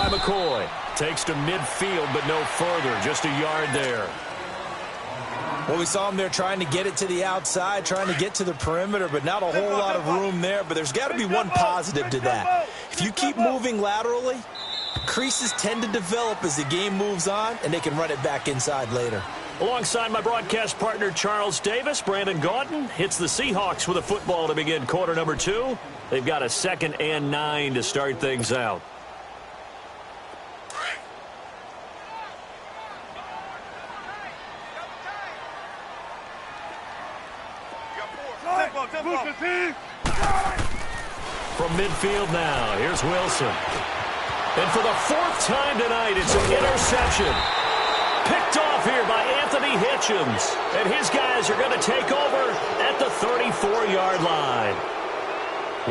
by McCoy. Takes to midfield, but no further. Just a yard there. Well, we saw him there trying to get it to the outside, trying to get to the perimeter, but not a whole lot of room there. But there's got to be one positive to that. If you keep moving laterally, creases tend to develop as the game moves on, and they can run it back inside later. Alongside my broadcast partner, Charles Davis, Brandon Gaudin hits the Seahawks with a football to begin quarter number 2. They've got a 2nd and 9 to start things out. From midfield now, here's Wilson. And for the 4th time tonight, it's an interception. Picked off here by Anthony Hitchens. And his guys are going to take over at the 34-yard line.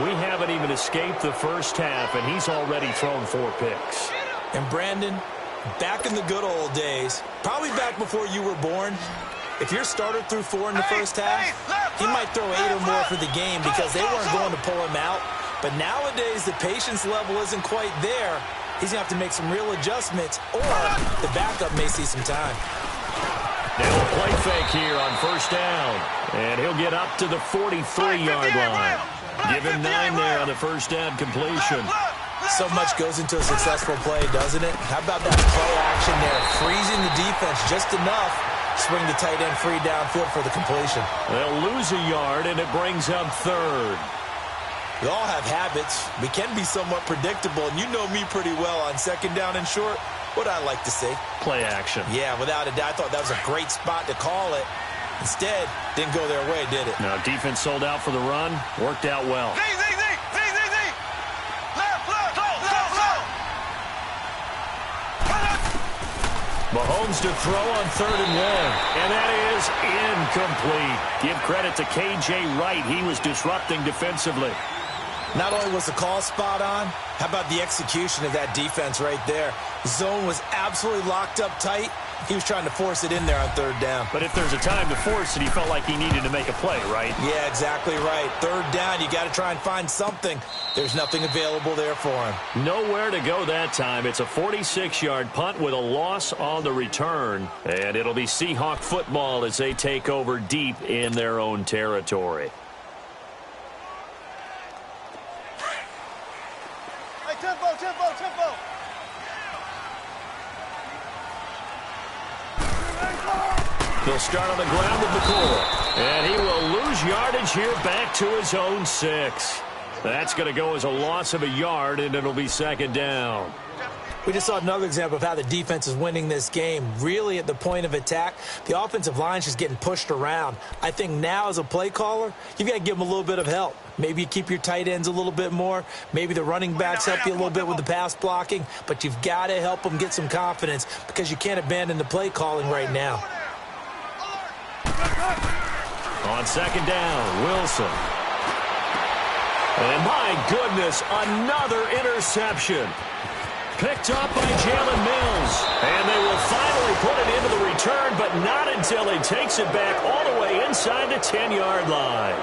We haven't even escaped the first half, and he's already thrown 4 picks. And Brandon, back in the good old days, probably back before you were born, if your starter threw 4 in the first half, he might throw 8 or more for the game because they weren't going to pull him out. But nowadays, the patience level isn't quite there. He's going to have to make some real adjustments, or the backup may see some time. Now a play fake here on first down. And he'll get up to the 43-yard line. Give him 9 there on the first down completion. So much goes into a successful play, doesn't it? How about that play action there? Freezing the defense just enough. Swing the tight end free downfield for the completion. They'll lose a yard, and it brings up 3rd. We all have habits. We can be somewhat predictable, and you know me pretty well on 2nd down and short. What I like to see? Play action. Yeah, without a doubt. I thought that was a great spot to call it. Instead, didn't go their way, did it? Now, defense sold out for the run. Worked out well. Mahomes to throw on 3rd and 1. And that is incomplete. Give credit to K.J. Wright. He was disrupting defensively. Not only was the call spot on, how about the execution of that defense right there? Zone was absolutely locked up tight. He was trying to force it in there on 3rd down. But if there's a time to force it, he felt like he needed to make a play, right? Yeah, exactly right. 3rd down, you got to try and find something. There's nothing available there for him. Nowhere to go that time. It's a 46-yard punt with a loss on the return. And it'll be Seahawk football as they take over deep in their own territory. Hey, tempo. They'll start on the ground with McCoy. And he will lose yardage here back to his own 6. That's going to go as a loss of a yard, and it'll be 2nd down. We just saw another example of how the defense is winning this game. Really at the point of attack, the offensive line is just getting pushed around. I think now as a play caller, you've got to give them a little bit of help. Maybe you keep your tight ends a little bit more. Maybe the running backs help you a little bit with the pass blocking. But you've got to help them get some confidence because you can't abandon the play calling right now. On 2nd down, Wilson. And my goodness, another interception. Picked up by Jalen Mills. And they will finally put it into the return, but not until he takes it back all the way inside the 10-yard line.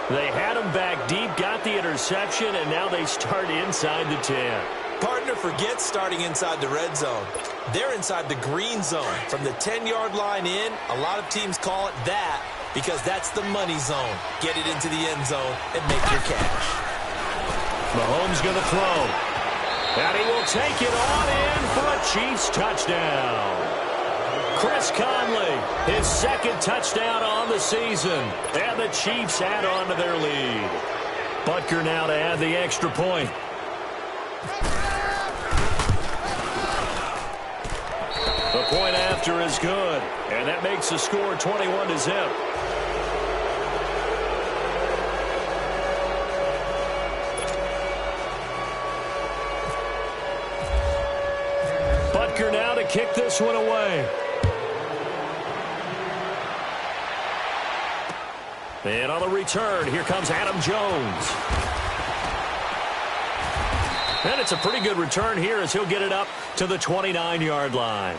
They had him back deep, got the interception, and now they start inside the 10. Partner forgets starting inside the red zone. They're inside the green zone. From the 10-yard line in, a lot of teams call it that because that's the money zone. Get it into the end zone and make your cash. Mahomes going to throw. And he will take it on in for a Chiefs touchdown. Chris Conley, his 2nd touchdown on the season. And the Chiefs add on to their lead. Butker now to add the extra point. The point after is good. And that makes the score 21-0. Butker now to kick this one away. And on the return, here comes Adam Jones. And it's a pretty good return here as he'll get it up to the 29-yard line.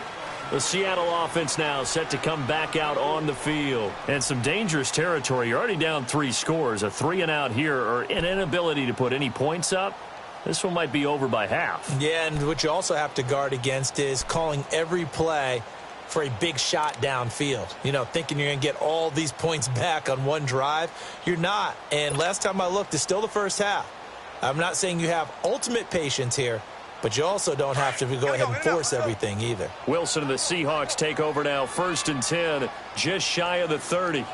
The Seattle offense now set to come back out on the field. And some dangerous territory. You're already down 3 scores. A 3-and-out here or an inability to put any points up This one might be over by half. Yeah, and what you also have to guard against is calling every play for a big shot downfield. You know, thinking you're going to get all these points back on one drive. You're not. And last time I looked, it's still the first half. I'm not saying you have ultimate patience here, but you also don't have to go ahead and force everything either. Wilson and the Seahawks take over now, 1st and 10, just shy of the 30.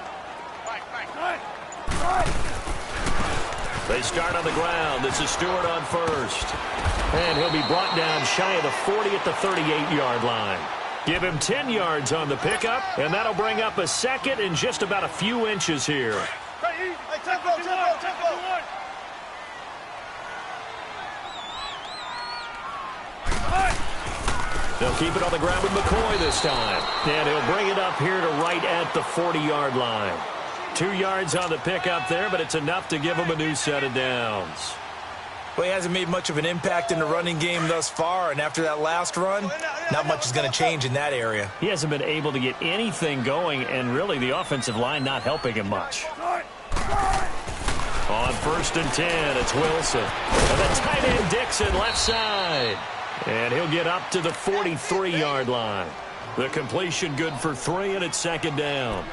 They start on the ground. This is Stewart on first. And he'll be brought down shy of the 40 at the 38-yard line. Give him 10 yards on the pickup, and that'll bring up a second in just about a few inches here. Hey, tempo. They'll keep it on the ground with McCoy this time. And he'll bring it up here to right at the 40-yard line. 2 yards on the pickup there, but it's enough to give him a new set of downs. Well, he hasn't made much of an impact in the running game thus far, and after that last run, not much is going to change in that area. He hasn't been able to get anything going, and really the offensive line not helping him much. On 1st and 10, it's Wilson. And the tight end Dixon left side. And he'll get up to the 43-yard line. The completion good for 3, and it's 2nd down.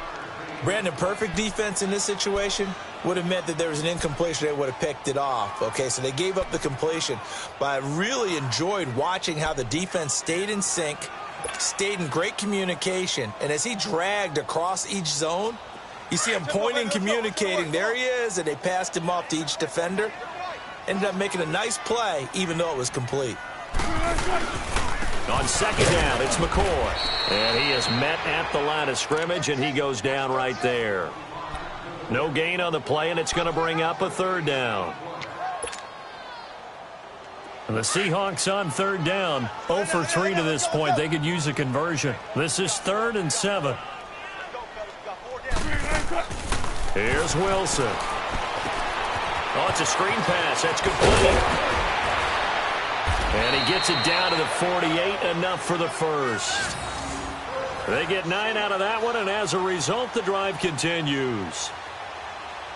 Brandon, perfect defense in this situation would have meant that there was an incompletion. They would have picked it off. Okay, so they gave up the completion. But I really enjoyed watching how the defense stayed in sync, stayed in great communication. And as he dragged across each zone, you see him pointing, communicating. There he is, and they passed him off to each defender. Ended up making a nice play, even though it was complete. On 2nd down, it's McCoy. And he is met at the line of scrimmage, and he goes down right there. No gain on the play, and it's going to bring up a 3rd down. And the Seahawks on 3rd down, 0 for 3 to this point. They could use a conversion. This is 3rd and 7. Here's Wilson. Oh, it's a screen pass. That's complete. And he gets it down to the 48, enough for the first. They get 9 out of that one, and as a result, the drive continues.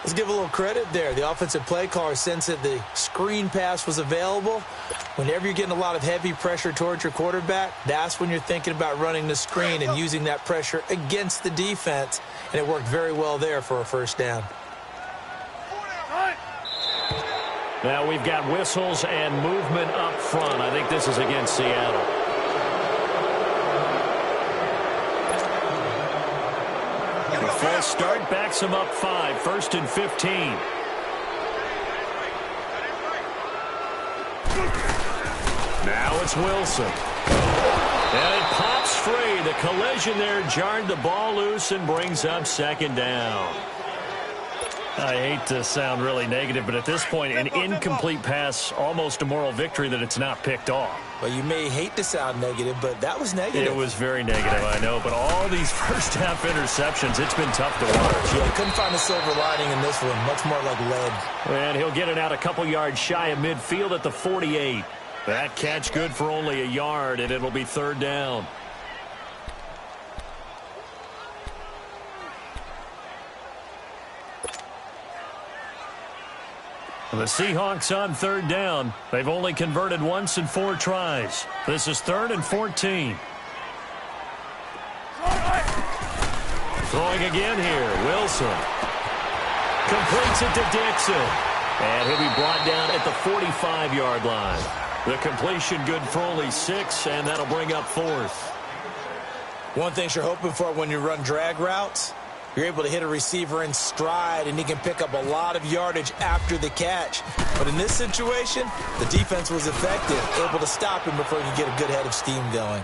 Let's give a little credit there. The offensive play caller sensed that the screen pass was available. Whenever you're getting a lot of heavy pressure towards your quarterback, that's when you're thinking about running the screen and using that pressure against the defense. And it worked very well there for a 1st down. Now we've got whistles and movement up front. I think this is against Seattle. The false start backs him up 5, 1st and 15. Now it's Wilson. And it pops free. The collision there jarred the ball loose and brings up 2nd down. I hate to sound really negative, but at this point, an incomplete pass, almost a moral victory that it's not picked off. Well, you may hate to sound negative, but that was negative. It was very negative, I know, but all these first-half interceptions, it's been tough to watch. Yeah, couldn't find a silver lining in this one, much more like lead. And he'll get it out a couple yards shy of midfield at the 48. That catch good for only a yard, and it'll be 3rd down. The Seahawks on 3rd down. They've only converted once in 4 tries. This is 3rd and 14. Throwing again here, Wilson. Completes it to Dixon. And he'll be brought down at the 45-yard line. The completion good for only 6, and that'll bring up 4th. One thing you're hoping for when you run drag routes, you're able to hit a receiver in stride, and he can pick up a lot of yardage after the catch. But in this situation, the defense was effective, able to stop him before he could get a good head of steam going.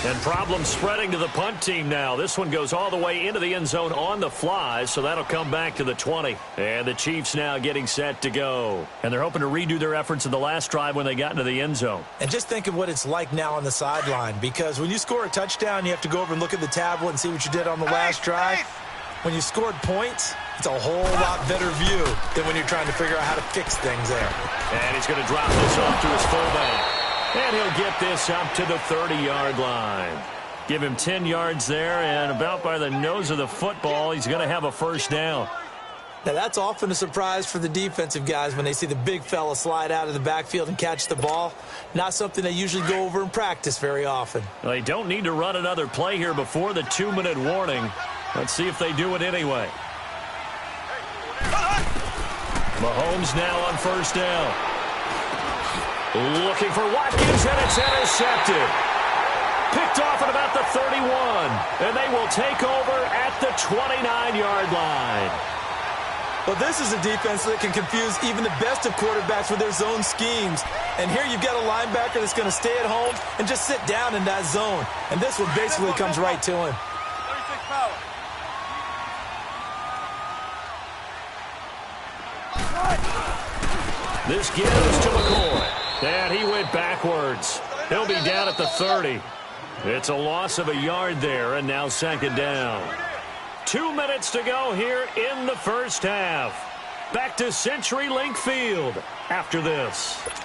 And problems spreading to the punt team now. This one goes all the way into the end zone on the fly, so that'll come back to the 20. And the Chiefs now getting set to go. And they're hoping to redo their efforts in the last drive when they got into the end zone. And just think of what it's like now on the sideline, because when you score a touchdown, you have to go over and look at the tablet and see what you did on the last drive. When you scored points, it's a whole lot better view than when you're trying to figure out how to fix things there. And he's going to drop this off to his fullback. And he'll get this up to the 30-yard line. Give him 10 yards there, and about by the nose of the football, he's going to have a 1st down. Now, that's often a surprise for the defensive guys when they see the big fella slide out of the backfield and catch the ball. Not something they usually go over in practice very often. Well, they don't need to run another play here before the 2-minute warning. Let's see if they do it anyway. Mahomes now on first down. Looking for Watkins, and it's intercepted. Picked off at about the 31, and they will take over at the 29-yard line. Well, this is a defense that can confuse even the best of quarterbacks with their zone schemes. And here you've got a linebacker that's going to stay at home and just sit down in that zone. And this one basically comes right to him. 36 power. This gives to McCoy. And he went backwards. He'll be down at the 30. It's a loss of a yard there, and now second down. 2 minutes to go here in the first half. Back to CenturyLink Field after this. Let's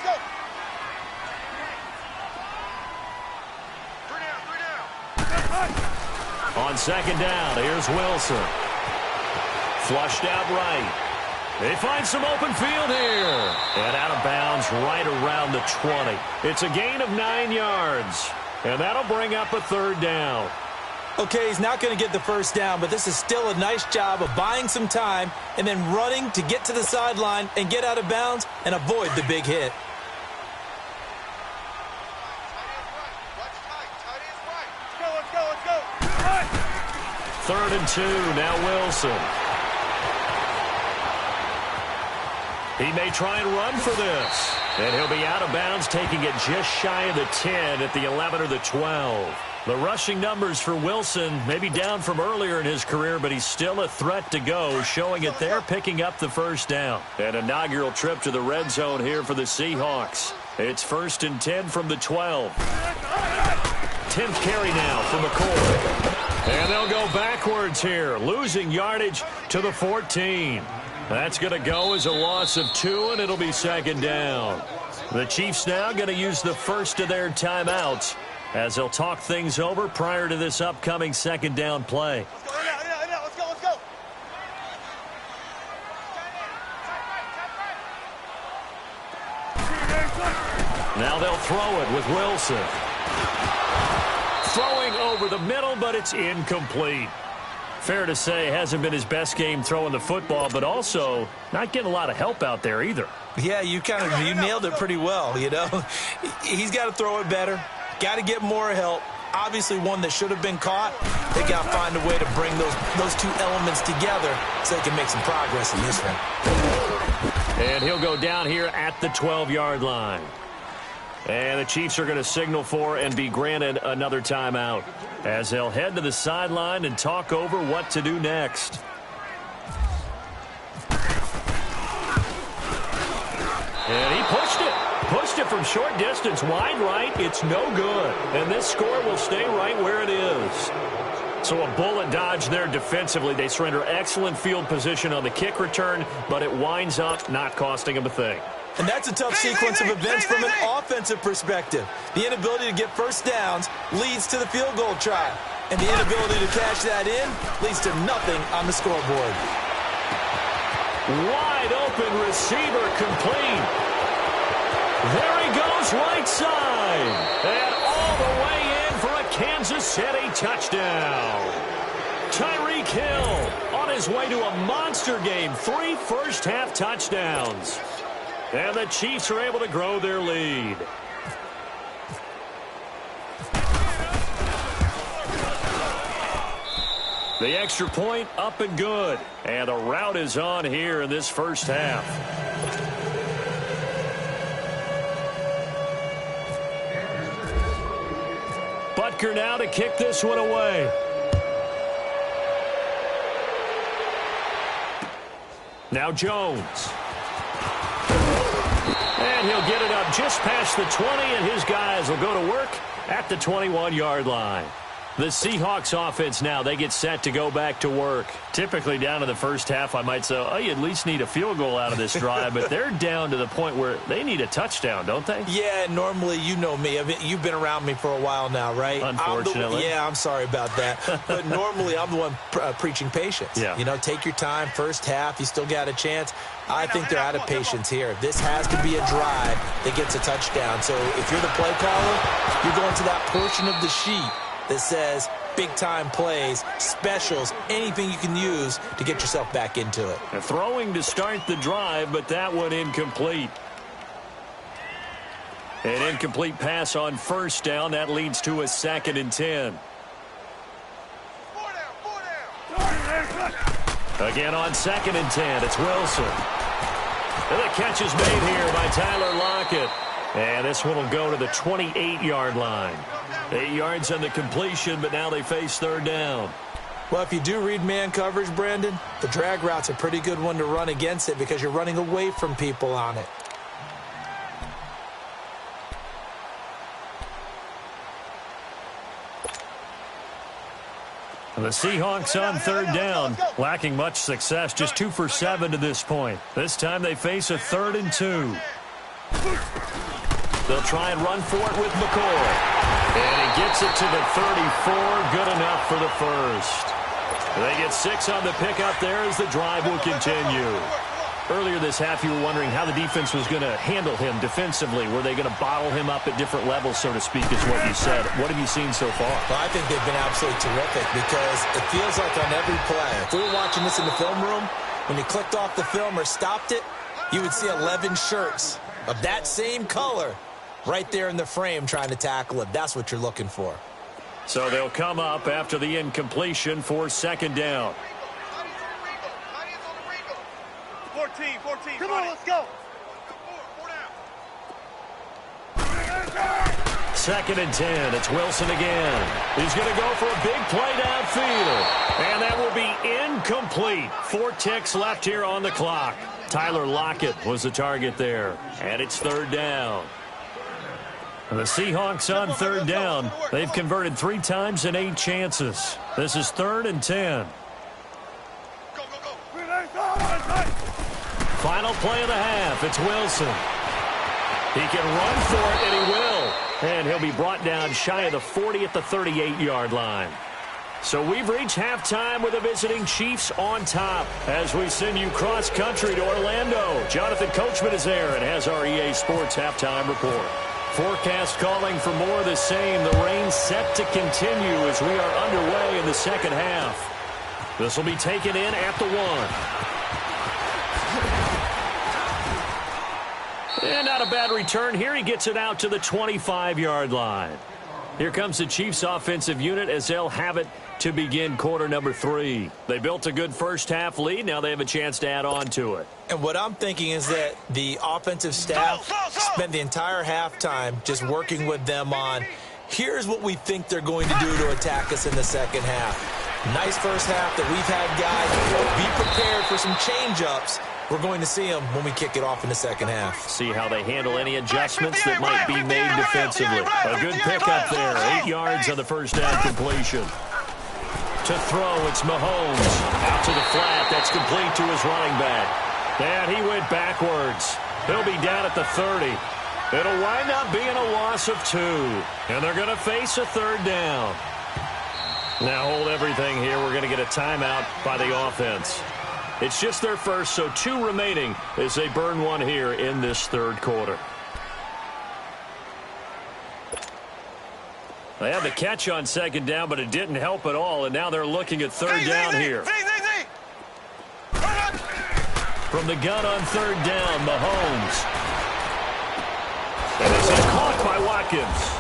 go. 3 down. On second down, here's Wilson. Flushed out right. They find some open field here. And out of bounds right around the 20. It's a gain of 9 yards. And that'll bring up a third down. Okay, he's not going to get the first down, but this is still a nice job of buying some time and then running to get to the sideline and get out of bounds and avoid the big hit. Let's go. 3rd and 2, now Wilson. He may try and run for this. And he'll be out of bounds, taking it just shy of the 10 at the 11 or the 12. The rushing numbers for Wilson may be down from earlier in his career, but he's still a threat to go, showing it there, picking up the first down. An inaugural trip to the red zone here for the Seahawks. It's 1st and 10 from the 12. 10th carry now for McCoy. And they'll go backwards here, losing yardage to the 14. That's going to go as a loss of 2, and it'll be second down. The Chiefs now going to use the first of their timeouts as they'll talk things over prior to this upcoming second down play. Let's go. Now they'll throw it with Wilson. Throwing over the middle, but it's incomplete. Fair to say, hasn't been his best game throwing the football, but also not getting a lot of help out there either. Yeah, you nailed it pretty well, you know. He's got to throw it better. Got to get more help. Obviously one that should have been caught. They got to find a way to bring those two elements together so they can make some progress in this one. And he'll go down here at the 12-yard line. And the Chiefs are going to signal for and be granted another timeout as they'll head to the sideline and talk over what to do next. And he pushed it from short distance, wide right. It's no good. And this score will stay right where it is. So a bullet dodge there defensively. They surrender excellent field position on the kick return, but it winds up not costing them a thing. And that's a tough sequence of events from an offensive perspective. The inability to get first downs leads to the field goal try. And the inability to cash that in leads to nothing on the scoreboard. Wide open receiver complete. There he goes right side. And all the way in for a Kansas City touchdown. Tyreek Hill on his way to a monster game. 3 first-half touchdowns. And the Chiefs are able to grow their lead. The extra point up and good. And the route is on here in this first half. Butker now to kick this one away. Now Jones. And he'll get it up just past the 20, and his guys will go to work at the 21-yard line. The Seahawks offense now, they get set to go back to work. Typically down in the first half, I might say, oh, you at least need a field goal out of this drive, but they're down to the point where they need a touchdown, don't they? Yeah, normally, you know me. I mean, you've been around me for a while now, right? Unfortunately. I'm sorry about that. But normally, I'm the one preaching patience. Yeah. You know, take your time. First half, you still got a chance. I think they're out of patience here. This has to be a drive that gets a touchdown. So if you're the play caller, you're going to that portion of the sheet that says big-time plays, specials, anything you can use to get yourself back into it. A throwing to start the drive, but that one incomplete. An incomplete pass on first down. That leads to a 2nd and 10. Again on 2nd and 10, it's Wilson. And the catch is made here by Tyler Lockett. And this one will go to the 28-yard line. 8 yards on the completion, but now they face 3rd down. Well, if you do read man coverage, Brandon, the drag route's a pretty good one to run against it because you're running away from people on it. The Seahawks on 3rd down, lacking much success, just 2 for 7 to this point. This time they face a 3rd and 2. They'll try and run for it with McCoy. And he gets it to the 34, good enough for the first. They get 6 on the pickup there as the drive will continue. Earlier this half, you were wondering how the defense was going to handle him defensively. Were they going to bottle him up at different levels, so to speak, is what you said. What have you seen so far? Well, I think they've been absolutely terrific because it feels like on every play, if we were watching this in the film room, when you clicked off the film or stopped it, you would see 11 shirts of that same color right there in the frame trying to tackle it. That's what you're looking for. So they'll come up after the incompletion for 2nd down. 14. Come on, let's go. 2nd and 10. It's Wilson again. He's going to go for a big play downfield. And that will be incomplete. 4 ticks left here on the clock. Tyler Lockett was the target there. And it's 3rd down. The Seahawks on 3rd down. They've converted 3 times in 8 chances. This is 3rd and 10. Final play of the half. It's Wilson. He can run for it, and he will. And he'll be brought down shy of the 40 at the 38-yard line. So we've reached halftime with the visiting Chiefs on top as we send you cross-country to Orlando. Jonathan Coachman is there and has our EA Sports halftime report. Forecast calling for more of the same. The rain set to continue as we are underway in the 2nd half. This will be taken in at the 1. And not a bad return here. He gets it out to the 25-yard line. Here comes the Chiefs offensive unit as they'll have it to begin quarter number 3. They built a good first half lead. Now they have a chance to add on to it. And what I'm thinking is that the offensive staff spent the entire halftime just working with them on, here's what we think they're going to do to attack us in the 2nd half. Nice first half that we've had, guys. Be prepared for some change-ups. We're going to see them when we kick it off in the 2nd half. See how they handle any adjustments that might be made defensively. A good pickup there. 8 yards on the first down completion. To throw, it's Mahomes. Out to the flat. That's complete to his running back. And he went backwards. He'll be down at the 30. It'll wind up being a loss of 2. And they're going to face a 3rd down. Now hold everything here. We're going to get a timeout by the offense. It's just their first, so 2 remaining as they burn 1 here in this 3rd quarter. They had the catch on 2nd down, but it didn't help at all, and now they're looking at 3rd down here. From the gun on 3rd down, Mahomes. And it's caught by Watkins.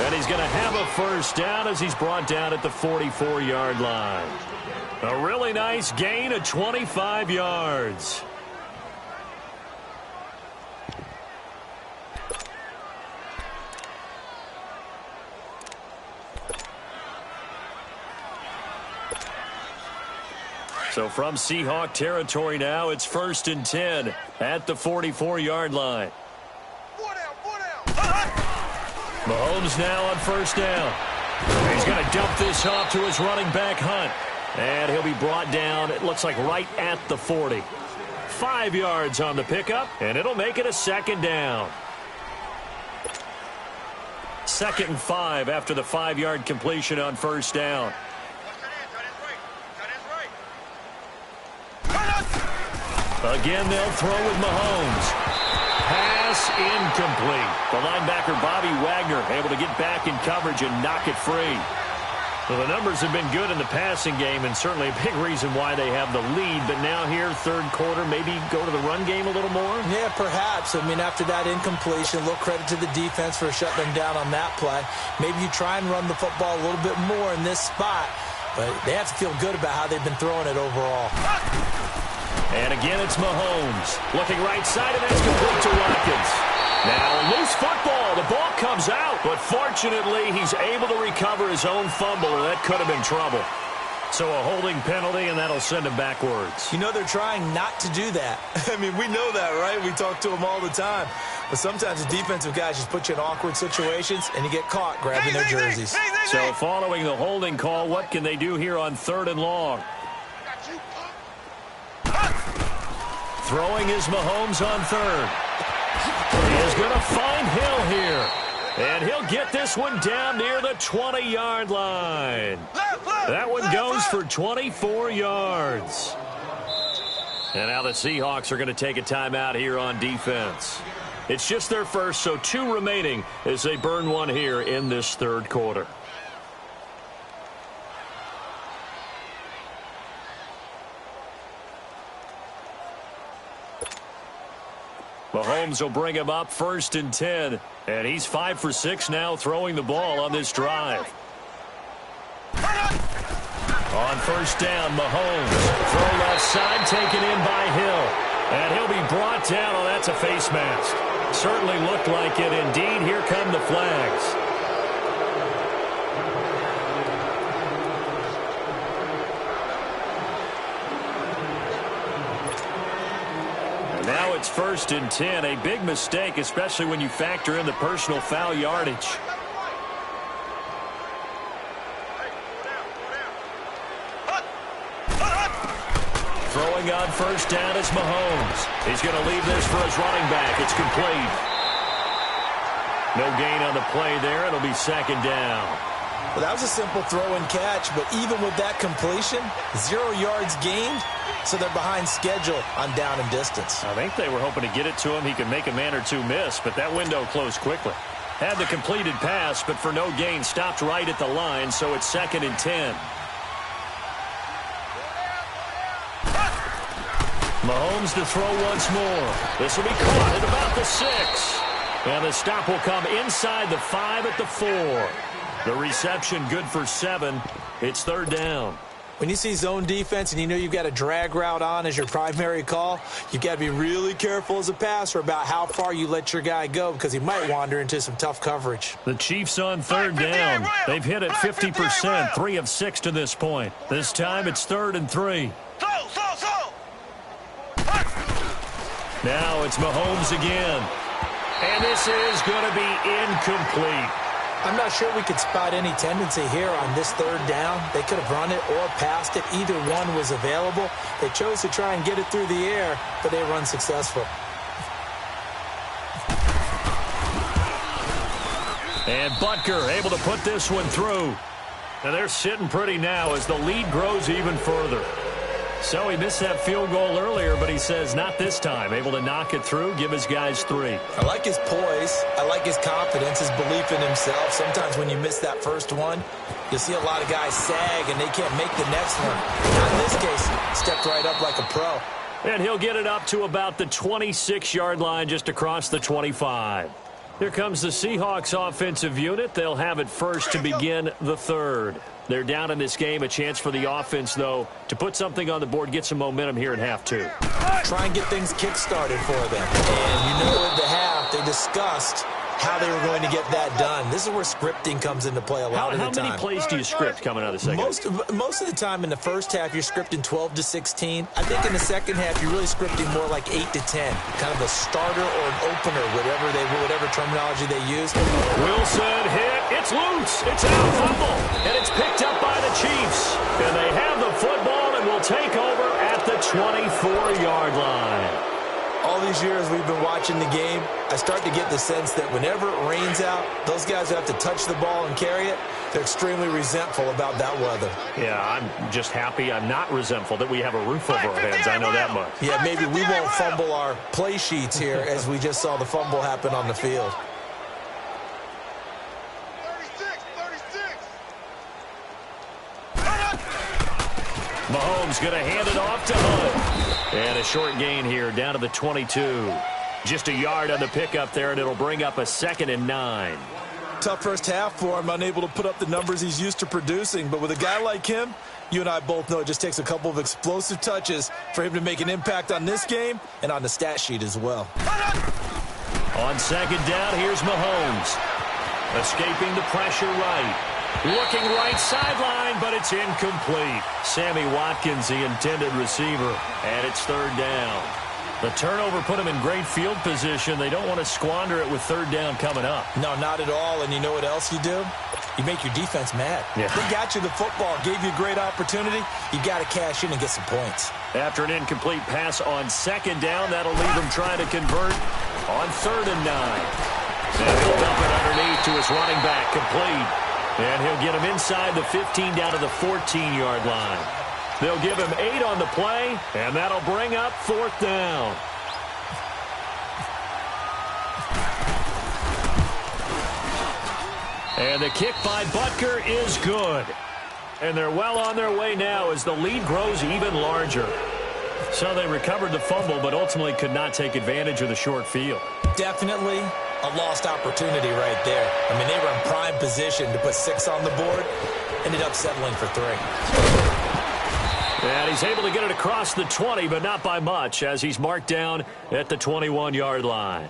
And he's going to have a first down as he's brought down at the 44-yard line. A really nice gain of 25 yards. So from Seahawk territory now, it's 1st and 10 at the 44-yard line. Four down. Mahomes now on 1st down. He's going to dump this off to his running back, Hunt. And he'll be brought down, it looks like right at the 40. 5 yards on the pickup, and it'll make it a second down. 2nd and 5 after the 5-yard completion on first down. Again, they'll throw with Mahomes. Pass incomplete. The linebacker, Bobby Wagner, able to get back in coverage and knock it free. Well, the numbers have been good in the passing game, and certainly a big reason why they have the lead. But now here, third quarter, maybe go to the run game a little more? Yeah, perhaps. I mean, after that incompletion, a little credit to the defense for shutting them down on that play. Maybe you try and run the football a little bit more in this spot, but they have to feel good about how they've been throwing it overall. And again, it's Mahomes. Looking right side, and that's complete to Watkins. Now, loose football. The ball comes out, but fortunately, he's able to recover his own fumble, or that could have been trouble. So a holding penalty, and that'll send him backwards. You know they're trying not to do that. I mean, we know that, right? We talk to them all the time. But sometimes the defensive guys just put you in awkward situations, and you get caught grabbing their jerseys. So following the holding call, what can they do here on 3rd and long? Throwing is Mahomes on 3rd. He is going to find Hill here. And he'll get this one down near the 20-yard line. That one goes for 24 yards. And now the Seahawks are going to take a timeout here on defense. It's just their first, so 2 remaining as they burn one here in this third quarter. Mahomes will bring him up 1st and 10. And he's 5 for 6 now throwing the ball on this drive. On first down, Mahomes. Throw left side, taken in by Hill. And he'll be brought down. Oh, that's a face mask. Certainly looked like it. Indeed, here come the flags. Now it's 1st and 10. A big mistake, especially when you factor in the personal foul yardage. Throwing on first down is Mahomes. He's going to leave this for his running back. It's complete. No gain on the play there. It'll be 2nd down. Well, that was a simple throw and catch, but even with that completion, 0 yards gained. So they're behind schedule on down and distance. I think they were hoping to get it to him. He could make a man or two miss, but that window closed quickly. Had the completed pass, but for no gain, stopped right at the line, so it's 2nd and 10. Mahomes to throw once more. This will be caught at about the 6. And the stop will come inside the 5 at the 4. The reception good for 7. It's 3rd down. When you see zone defense and you know you've got a drag route on as your primary call, you've got to be really careful as a passer about how far you let your guy go because he might wander into some tough coverage. The Chiefs on 3rd down. They've hit it 50%, 3 of 6 to this point. This time it's 3rd and 3. Now it's Mahomes again. And this is going to be incomplete. I'm not sure we could spot any tendency here on this 3rd down. They could have run it or passed it. Either one was available. They chose to try and get it through the air, but they run successful. And Butker able to put this one through. And they're sitting pretty now as the lead grows even further. So he missed that field goal earlier, but he says not this time. Able to knock it through, give his guys 3. I like his poise. I like his confidence, his belief in himself. Sometimes when you miss that first one, you'll see a lot of guys sag and they can't make the next one. Not in this case, stepped right up like a pro. And he'll get it up to about the 26-yard line just across the 25. Here comes the Seahawks offensive unit. They'll have it first to begin the 3rd. They're down in this game. A chance for the offense, though, to put something on the board, get some momentum here in half 2. Try and get things kick-started for them. And you know at the half, they discussed how they were going to get that done. This is where scripting comes into play a lot of the time. How many plays do you script coming out of the second half? Most of the time in the first half, you're scripting 12 to 16. I think in the second half, you're really scripting more like 8 to 10, kind of a starter or an opener, whatever terminology they use. Wilson hit. It's loose. It's out. Fumble. And it's picked up by the Chiefs. And they have the football and will take over at the 24-yard line. All these years we've been watching the game, I start to get the sense that whenever it rains out, those guys who have to touch the ball and carry it, they're extremely resentful about that weather. Yeah, I'm just happy I'm not resentful that we have a roof over our heads. I know that much. Yeah, maybe we won't fumble our play sheets here as we just saw the fumble happen on the field. 36. Mahomes going to hand it off to Hunt. And a short gain here down to the 22. Just a yard on the pickup there, and it'll bring up a 2nd and 9. Tough first half for him, unable to put up the numbers he's used to producing. But with a guy like him, you and I both know it just takes a couple of explosive touches for him to make an impact on this game and on the stat sheet as well. On 2nd down, here's Mahomes. Escaping the pressure right. Looking right sideline, but it's incomplete. Sammy Watkins, the intended receiver, and it's 3rd down. The turnover put him in great field position. They don't want to squander it with 3rd down coming up. No, not at all. And you know what else you do? You make your defense mad. Yeah. They got you the football, gave you a great opportunity. You got to cash in and get some points. After an incomplete pass on 2nd down, that'll leave him trying to convert on 3rd and 9. And he'll dump it underneath to his running back, complete. And he'll get him inside the 15 down to the 14-yard line. They'll give him 8 on the play, and that'll bring up 4th down. And the kick by Butker is good. And they're well on their way now as the lead grows even larger. So they recovered the fumble, but ultimately could not take advantage of the short field. Definitely a lost opportunity right there. I mean, they were in prime position to put 6 on the board. Ended up settling for 3. And he's able to get it across the 20, but not by much, as he's marked down at the 21-yard line.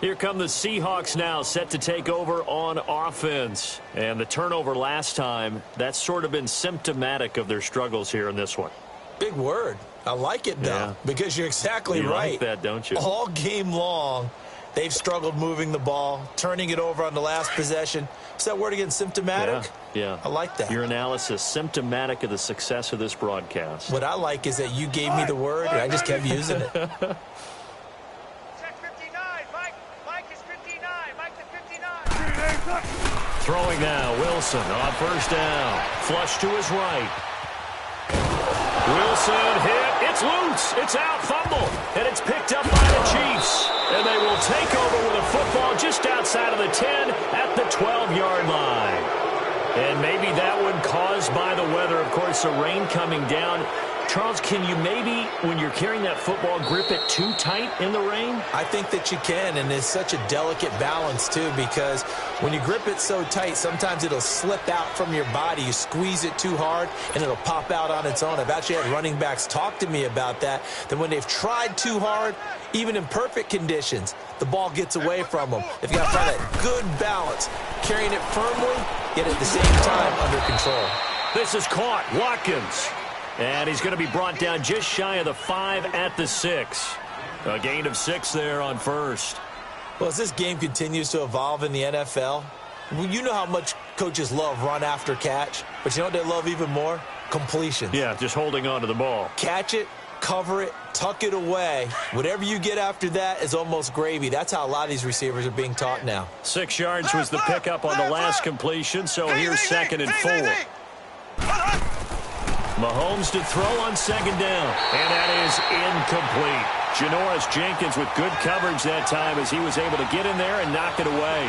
Here come the Seahawks now, set to take over on offense. And the turnover last time, that's sort of been symptomatic of their struggles here in this one. Big word. I like it, though, because you're exactly right. You like that, don't you? All game long, they've struggled moving the ball, turning it over on the last possession. Is that word again, symptomatic? Yeah. I like that. Your analysis, symptomatic of the success of this broadcast. What I like is that you gave me the word, and I just kept using it. Check 59. Mike is 59. Mike to 59. Throwing now, Wilson on 1st down. Flush to his right. Wilson hit. It's loose. It's out. Fumble. And it's picked up by the Chiefs. And they will take over with a football just outside of the 10 at the 12-yard line. And maybe that one caused by the weather. Of course, the rain coming down. Charles, can you maybe, when you're carrying that football, grip it too tight in the rain? I think that you can, and it's such a delicate balance, too, because when you grip it so tight, sometimes it'll slip out from your body. You squeeze it too hard, and it'll pop out on its own. I've actually had running backs talk to me about that when they've tried too hard, even in perfect conditions, the ball gets away from them. They've got to find that good balance, carrying it firmly, yet at the same time under control. This is caught. Watkins. And he's going to be brought down just shy of the 5 at the 6. A gain of 6 there on 1st. Well, as this game continues to evolve in the NFL, you know how much coaches love run after catch, but you know what they love even more? Completions. Yeah, just holding on to the ball. Catch it, cover it, tuck it away. Whatever you get after that is almost gravy. That's how a lot of these receivers are being taught now. 6 yards was the pickup on the last completion, so here's 2nd and 4. Mahomes to throw on 2nd down, and that is incomplete. Janoris Jenkins with good coverage that time as he was able to get in there and knock it away.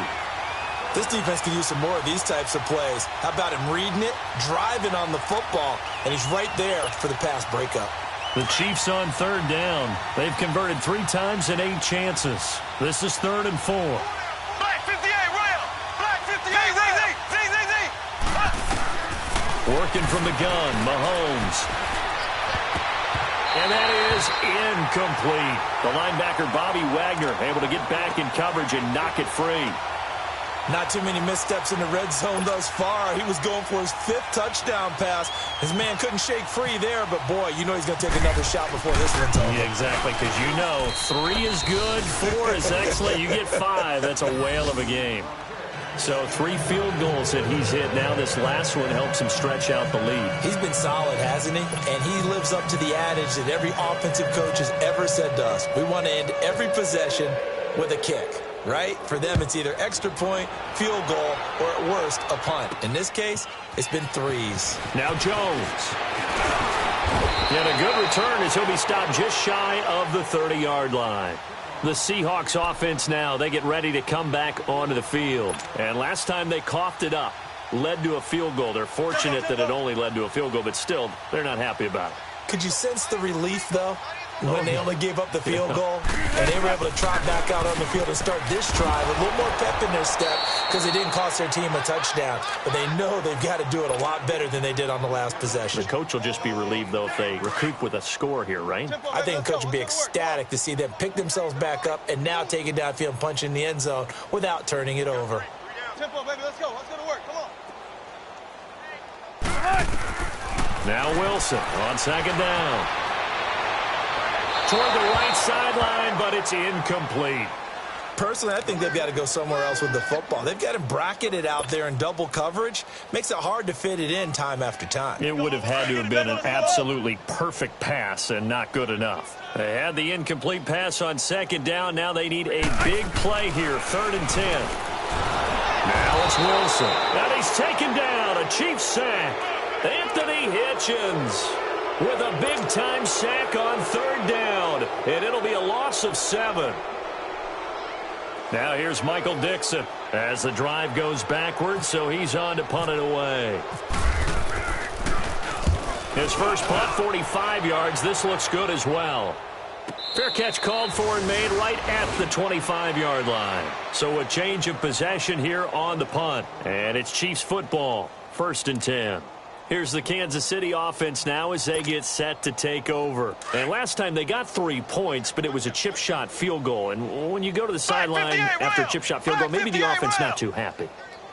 This defense could use some more of these types of plays. How about him reading it, driving on the football, and he's right there for the pass breakup. The Chiefs on 3rd down. They've converted 3 times in 8 chances. This is 3rd and 4. Black 58, Royal. Black 58, Royal. Working from the gun, Mahomes. And that is incomplete. The linebacker, Bobby Wagner, able to get back in coverage and knock it free. Not too many missteps in the red zone thus far. He was going for his 5th touchdown pass. His man couldn't shake free there, but boy, you know he's going to take another shot before this one's over. Yeah, exactly, because you know 3 is good, 4 is excellent. You get 5, that's a whale of a game. So 3 field goals that he's hit now. This last one helps him stretch out the lead. He's been solid, hasn't he? And he lives up to the adage that every offensive coach has ever said to us. We want to end every possession with a kick. Right? For them, it's either extra point, field goal, or at worst, a punt. In this case, it's been 3s. Now Jones. Yet a good return as he'll be stopped just shy of the 30-yard line. The Seahawks offense now, they get ready to come back onto the field. And last time they coughed it up, led to a field goal. They're fortunate that it only led to a field goal, but still, they're not happy about it. Could you sense the relief, though? When they only gave up the field goal, and they were able to trot back out on the field and start this drive with a little more pep in their step because it didn't cost their team a touchdown. But they know they've got to do it a lot better than they did on the last possession. The coach will just be relieved, though, if they recoup with a score here, right? I think the coach will be ecstatic to see them pick themselves back up and now take it downfield and punch in the end zone without turning it over. Tempo, baby, let's go. Let's go to work. Come on. Now Wilson on 2nd down. Toward the right sideline, but it's incomplete. Personally, I think they've got to go somewhere else with the football. They've got to bracket it out there in double coverage. Makes it hard to fit it in time after time. It would have had to have been an absolutely perfect pass and not good enough. They had the incomplete pass on 2nd down. Now they need a big play here, 3rd and 10. Now it's Wilson. And he's taken down. A Chiefs sack. Anthony Hitchens with a big-time sack on 3rd down, and it'll be a loss of 7. Now here's Michael Dixon as the drive goes backwards, so he's on to punt it away. His first punt, 45 yards. This looks good as well. Fair catch called for and made right at the 25-yard line. So a change of possession here on the punt, and it's Chiefs football, 1st and 10. Here's the Kansas City offense now as they get set to take over. And last time they got 3 points, but it was a chip shot field goal. And when you go to the sideline after a chip shot field goal, maybe the offense not too happy.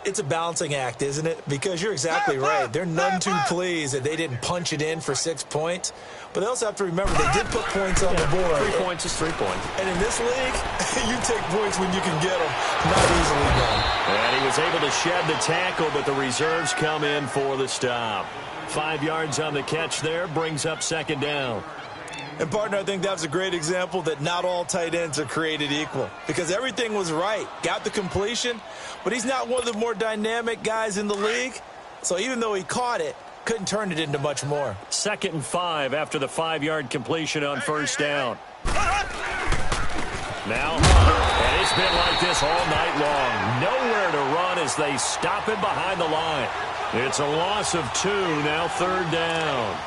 It's a balancing act, isn't it? Because you're exactly right. They're none too pleased that they didn't punch it in for 6 points. But they also have to remember they did put points on the board. 3 points is 3 points. And in this league, you take points when you can get them. Not easily done. And he was able to shed the tackle, but the reserves come in for the stop. 5 yards on the catch there, brings up 2nd down. And, partner, I think that's a great example that not all tight ends are created equal. Because everything was right. Got the completion, but he's not one of the more dynamic guys in the league. So even though he caught it, couldn't turn it into much more. 2nd and 5 after the 5-yard completion on 1st down. Now Hunter, and it's been like this all night long. Nowhere to run as they stop him behind the line. It's a loss of 2, now 3rd down.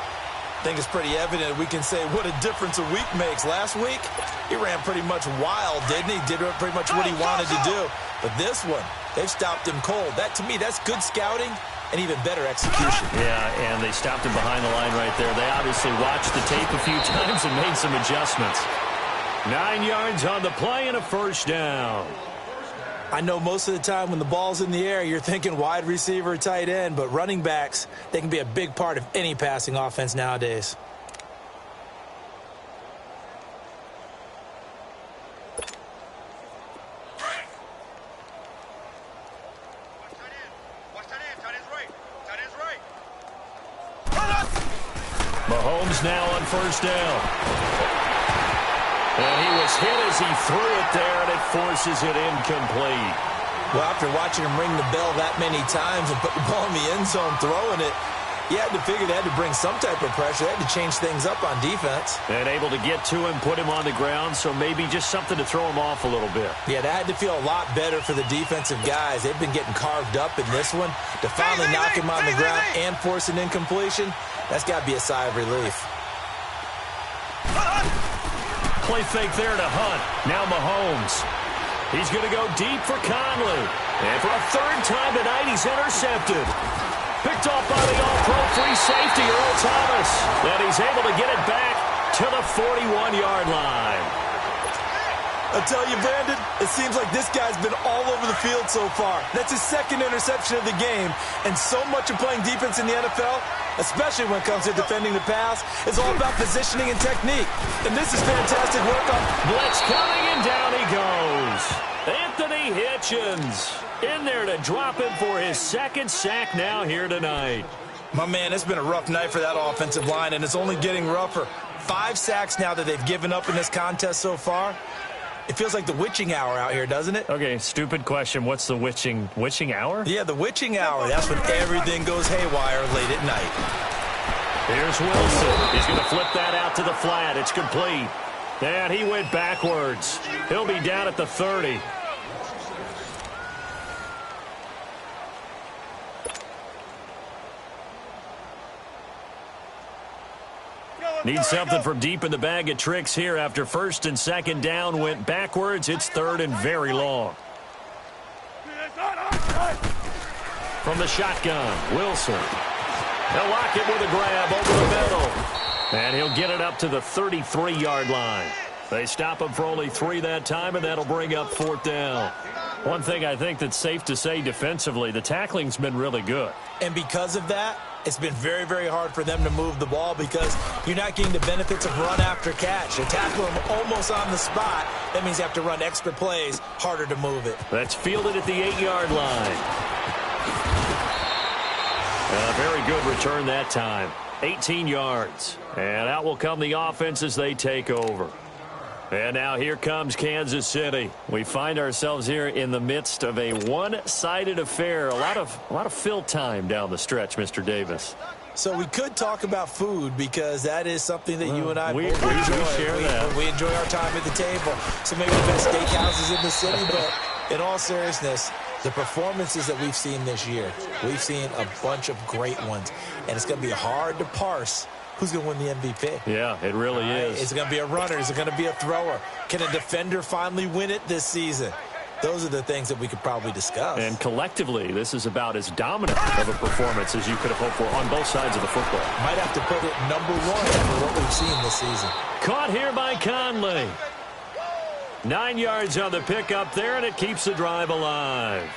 I think it's pretty evident we can say what a difference a week makes. Last week, he ran pretty much wild, didn't he? Did pretty much what he wanted to do. But this one, they've stopped him cold. That, to me, that's good scouting and even better execution. Yeah, and they stopped him behind the line right there. They obviously watched the tape a few times and made some adjustments. 9 yards on the play and a 1st down. I know most of the time when the ball's in the air, you're thinking wide receiver, tight end, but running backs, they can be a big part of any passing offense nowadays. Mahomes now on 1st down. And he was hit as he threw it there, and it forces it incomplete. Well, after watching him ring the bell that many times and put the ball in the end zone throwing it, you had to figure they had to bring some type of pressure. They had to change things up on defense. And able to get to him, put him on the ground, so maybe just something to throw him off a little bit. Yeah, that had to feel a lot better for the defensive guys. They've been getting carved up in this one. To finally knock him on the ground and force an incompletion, that's got to be a sigh of relief. Play fake there to Hunt. Now Mahomes. He's going to go deep for Conley. And for a 3rd time tonight, he's intercepted. Picked off by the all-pro free safety, Earl Thomas. And he's able to get it back to the 41-yard line. I'll tell you, Brandon, it seems like this guy's been all over the field so far. That's his second interception of the game, and so much of playing defense in the NFL, especially when it comes to defending the pass, is all about positioning and technique. And this is fantastic work on... Blitz coming, and down he goes. Anthony Hitchens in there to drop him for his second sack now here tonight. My man, it's been a rough night for that offensive line, and it's only getting rougher. 5 sacks now that they've given up in this contest so far. It feels like the witching hour out here, doesn't it? Okay, stupid question. What's the witching hour? Yeah, the witching hour. That's when everything goes haywire late at night. Here's Wilson. He's going to flip that out to the flat. It's complete. And he went backwards. He'll be down at the 30. Need something from deep in the bag of tricks here after first and second down went backwards. It's third and very long. From the shotgun, Wilson. He'll lock it with a grab over the middle. And he'll get it up to the 33-yard line. They stop him for only 3 that time, and that'll bring up 4th down. One thing I think that's safe to say defensively, the tackling's been really good. And because of that, it's been very, very hard for them to move the ball because you're not getting the benefits of run after catch. They tackle them almost on the spot. That means you have to run extra plays, harder to move it. That's fielded at the 8-yard line. A very good return that time. 18 yards. And out will come the offense as they take over. And now here comes Kansas City. We find ourselves here in the midst of a one-sided affair. A lot of fill time down the stretch, Mr. Davis. So we could talk about food because that is something that you and I we both enjoy. We enjoy our time at the table. So maybe the best steakhouses in the city, but in all seriousness, the performances that we've seen this year, we've seen a bunch of great ones. And it's going to be hard to parse who's going to win the MVP. Yeah, it really is. Is it going to be a runner? Is it going to be a thrower? Can a defender finally win it this season? Those are the things that we could probably discuss. And collectively, this is about as dominant of a performance as you could have hoped for on both sides of the football. Might have to put it number 1 after what we've seen this season. Caught here by Conley. 9 yards on the pickup there, and it keeps the drive alive.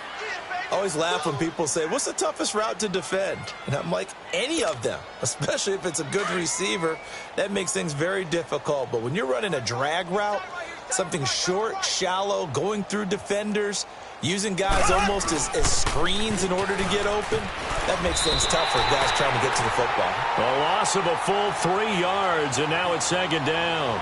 I always laugh when people say, what's the toughest route to defend? And I'm like, any of them, especially if it's a good receiver. That makes things very difficult. But when you're running a drag route, something short, shallow, going through defenders, using guys almost as screens in order to get open, that makes things tough for guys trying to get to the football. A loss of a full 3 yards, and now it's second down.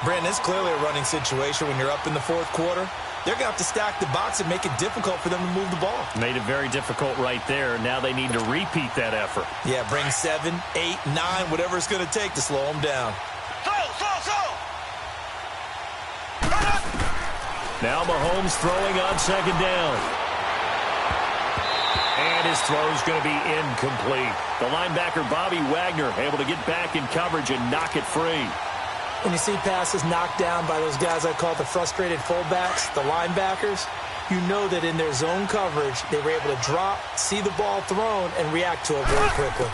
Brandon, it's clearly a running situation when you're up in the 4th quarter. They're going to have to stack the box and make it difficult for them to move the ball. Made it very difficult right there. Now they need to repeat that effort. Yeah, bring 7, 8, 9, whatever it's going to take to slow them down. Now Mahomes throwing on second down. And his throw is going to be incomplete. The linebacker, Bobby Wagner, able to get back in coverage and knock it free. When you see passes knocked down by those guys I call the frustrated fullbacks, the linebackers, you know that in their zone coverage, they were able to drop, see the ball thrown, and react to it very quickly.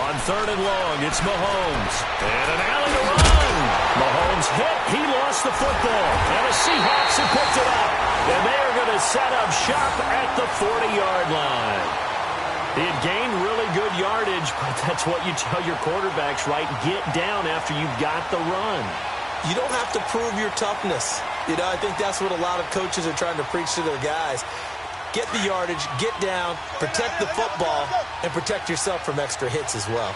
On third and long, it's Mahomes. And an alley to run. Mahomes hit. He lost the football. And the Seahawks have picked it up. And they are going to set up shop at the 40-yard line. He had gained really good yardage, but that's what you tell your quarterbacks, right? Get down after you've got the run. You don't have to prove your toughness. You know, I think that's what a lot of coaches are trying to preach to their guys. Get the yardage, get down, protect the football, and protect yourself from extra hits as well.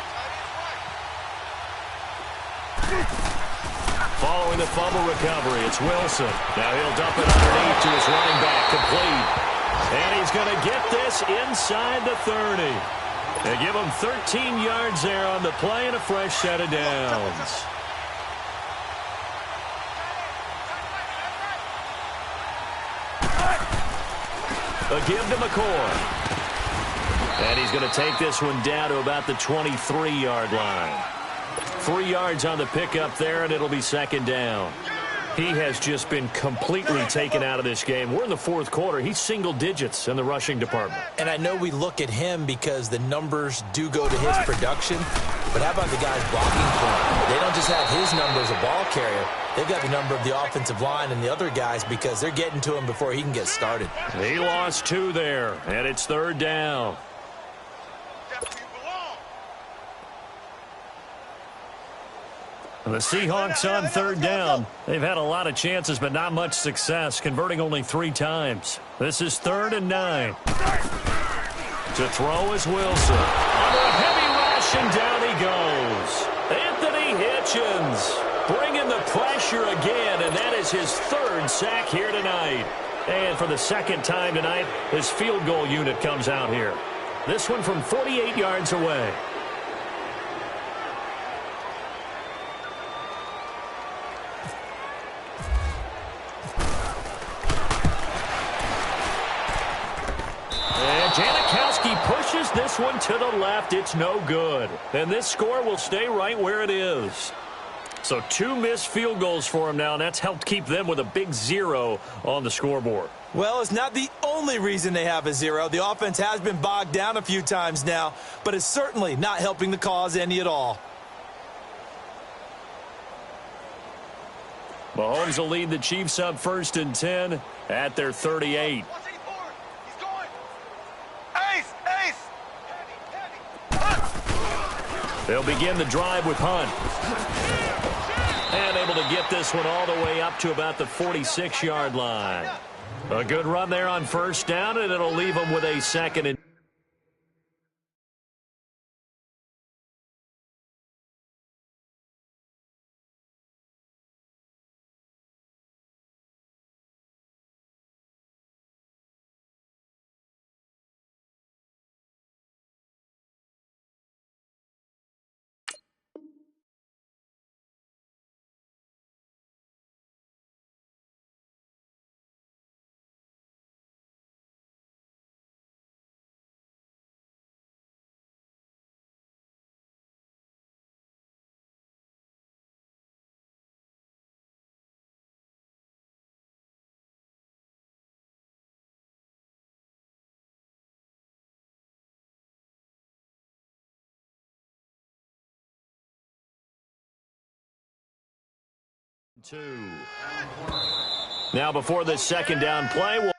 Following the fumble recovery, it's Wilson. Now he'll dump it underneath to his running back, complete. And he's going to get this inside the 30. They give him 13 yards there on the play and a fresh set of downs. A give to McCoy. And he's going to take this one down to about the 23-yard line. 3 yards on the pickup there, and it'll be second down. He has just been completely taken out of this game. We're in the fourth quarter. He's single digits in the rushing department. And I know we look at him because the numbers do go to his production, but how about the guys blocking for him? They don't just have his number as a ball carrier. They've got the number of the offensive line and the other guys because they're getting to him before he can get started. He lost 2 there, and it's third down. The Seahawks on third down. They've had a lot of chances, but not much success, converting only 3 times. This is 3rd and 9. To throw is Wilson. Under a heavy rush, and down he goes. Anthony Hitchens bringing the pressure again, and that is his 3rd sack here tonight. And for the 2nd time tonight, his field goal unit comes out here. This one from 48 yards away. Janikowski pushes this one to the left. It's no good. And this score will stay right where it is. So 2 missed field goals for him now, and that's helped keep them with a big 0 on the scoreboard. Well, it's not the only reason they have a 0. The offense has been bogged down a few times now, but it's certainly not helping the cause any at all. Mahomes will lead the Chiefs up 1st and 10 at their 38. They'll begin the drive with Hunt. And able to get this one all the way up to about the 46-yard line. A good run there on 1st down, and it'll leave them with a 2nd and 2. Now before this 2nd down play, we'll